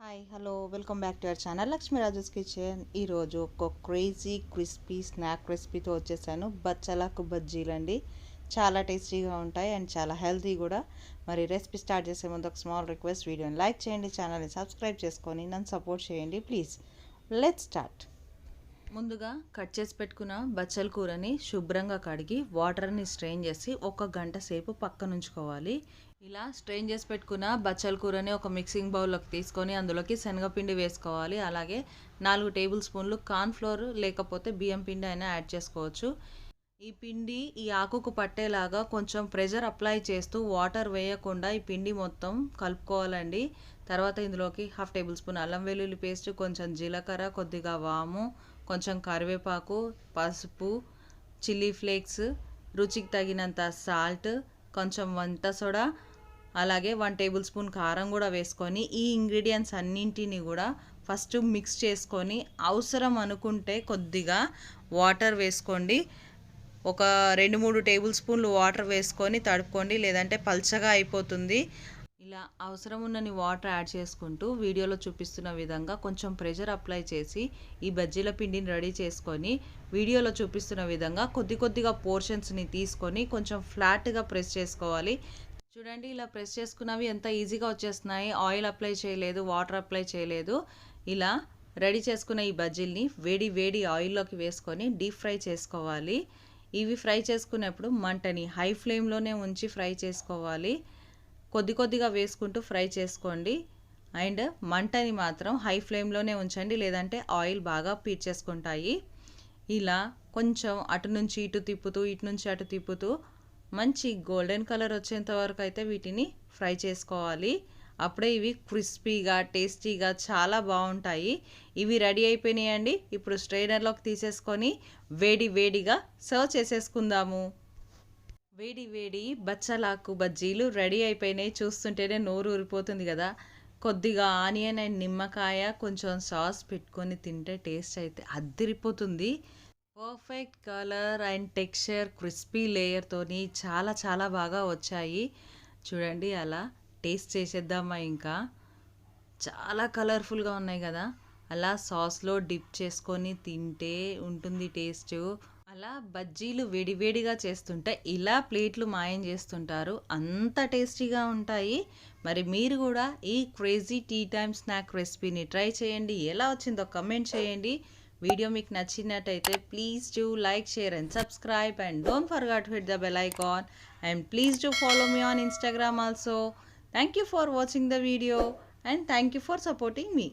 Hi hello welcome back to our channel Lakshmi Raju's kitchen. ఈరోజు ఒక crazy crispy snack రెసిపీతో వచ్చేసాను. బచ్చలకు బజ్జీలండి. చాలా టేస్టీగా ఉంటాయి అండ్ చాలా హెల్తీ కూడా. మరి రెసిపీ స్టార్ట్ చేసే ముందు ఒక స్మాల్ రిక్వెస్ట్, వీడియోని లైక్ చేయండి, ఛానల్ని సబ్స్క్రైబ్ చేసుకొని నన్ను సపోర్ట్ చేయండి ప్లీజ్. Let's start. ముందుగా కట్ చేసి పెట్టుకున్న బచ్చల కూరని శుభ్రంగా కడిగి వాటర్ని స్ట్రెయిన్ చేసి 1 గంట సేపు పక్కన ఉంచుకోవాలి. ఇలా స్ట్రెయిన్ చేసి పెట్టుకున్న బచ్చల కూరని ఒక మిక్సింగ్ బౌల్లోకి తీసుకొని అందులోకి శనగపిండి వేసుకోవాలి. అలాగే 4 టేబుల్ స్పూన్లు కార్న్ఫ్లోర్ లేకపోతే బియ్యం పిండి అయినా యాడ్ చేసుకోవచ్చు. ఈ పిండి ఈ ఆకుకు పట్టేలాగా కొంచెం ప్రెషర్ అప్లై చేస్తూ వాటర్ వేయకుండా ఈ పిండి మొత్తం కలుపుకోవాలండి. తర్వాత ఇందులోకి 1/2 టేబుల్ స్పూన్ అల్లం వెల్లుల్లి పేస్ట్, కొంచెం జీలకర్ర, కొద్దిగా వాము, కొంచెం కరివేపాకు, పసుపు, చిల్లీ ఫ్లేక్స్, రుచికి తగినంత సాల్ట్, కొంచెం వంట సోడా, అలాగే 1 టేబుల్ స్పూన్ కారం కూడా వేసుకొని ఈ ఇంగ్రీడియంట్స్ అన్నింటినీ కూడా ఫస్ట్ మిక్స్ చేసుకొని అవసరం అనుకుంటే కొద్దిగా వాటర్ వేసుకోండి. ఒక 2-3 టేబుల్ స్పూన్లు వాటర్ వేసుకొని తడుపుకోండి, లేదంటే పల్చగా అయిపోతుంది. ఇలా అవసరం ఉన్నన్ని వాటర్ యాడ్ చేసుకుంటూ వీడియోలో చూపిస్తున్న విధంగా కొంచెం ప్రెషర్ అప్లై చేసి ఈ బజ్జీల పిండిని రెడీ చేసుకొని వీడియోలో చూపిస్తున్న విధంగా కొద్దిగా పోర్షన్స్ని తీసుకొని కొంచెం ఫ్లాట్గా ప్రెస్ చేసుకోవాలి. చూడండి, ఇలా ప్రెస్ చేసుకున్నవి ఎంత ఈజీగా వచ్చేస్తున్నాయి. ఆయిల్ అప్లై చేయలేదు, వాటర్ అప్లై చేయలేదు. ఇలా రెడీ చేసుకున్న ఈ బజ్జీల్ని వేడి ఆయిల్లోకి వేసుకొని డీప్ ఫ్రై చేసుకోవాలి. ఇవి ఫ్రై చేసుకునేప్పుడు మంటని హై ఫ్లేమ్లోనే ఉంచి ఫ్రై చేసుకోవాలి. కొద్దిగా వేసుకుంటూ ఫ్రై చేసుకోండి. అండ్ మంటని మాత్రం హై ఫ్లేమ్లోనే ఉంచండి, లేదంటే ఆయిల్ బాగా పీల్చేసుకుంటాయి. ఇలా కొంచెం అటు నుంచి ఇటు తిప్పుతూ, ఇటు నుంచి అటు తిప్పుతూ మంచి గోల్డెన్ కలర్ వచ్చేంత వరకు అయితే వీటిని ఫ్రై చేసుకోవాలి. అప్పుడే ఇవి క్రిస్పీగా టేస్టీగా చాలా బాగుంటాయి. ఇవి రెడీ అయిపోయినాయండి. ఇప్పుడు స్ట్రైనర్లోకి తీసేసుకొని వేడిగా సర్వ్ చేసేసుకుందాము. వేడి బచ్చలాకు బజ్జీలు రెడీ అయిపోయినాయి. చూస్తుంటేనే నోరు ఊరిపోతుంది కదా. కొద్దిగా ఆనియన్ అండ్ నిమ్మకాయ, కొంచెం సాస్ పెట్టుకొని తింటే టేస్ట్ అయితే అద్దిరిపోతుంది. Perfect colour and texture, crispy లేయర్తోని చాలా బాగా వచ్చాయి. చూడండి, అలా టేస్ట్ చేసేద్దామా. ఇంకా చాలా కలర్ఫుల్గా ఉన్నాయి కదా. అలా సాస్లో డిప్ చేసుకొని తింటే ఉంటుంది టేస్ట్. అలా బజ్జీలు వేడిగా చేస్తుంటే ఇలా ప్లేట్లు మాయం చేస్తుంటారు, అంత టేస్టీగా ఉంటాయి. మరి మీరు కూడా ఈ క్రేజీ టీ టైమ్ స్నాక్ రెసిపీని ట్రై చేయండి. ఎలా వచ్చిందో కమెంట్ చేయండి. వీడియో మీకు నచ్చినట్టయితే please do like, share and subscribe and don't forget to hit the bell icon and please do follow me on Instagram also. Thank you for watching the video and thank you for supporting me.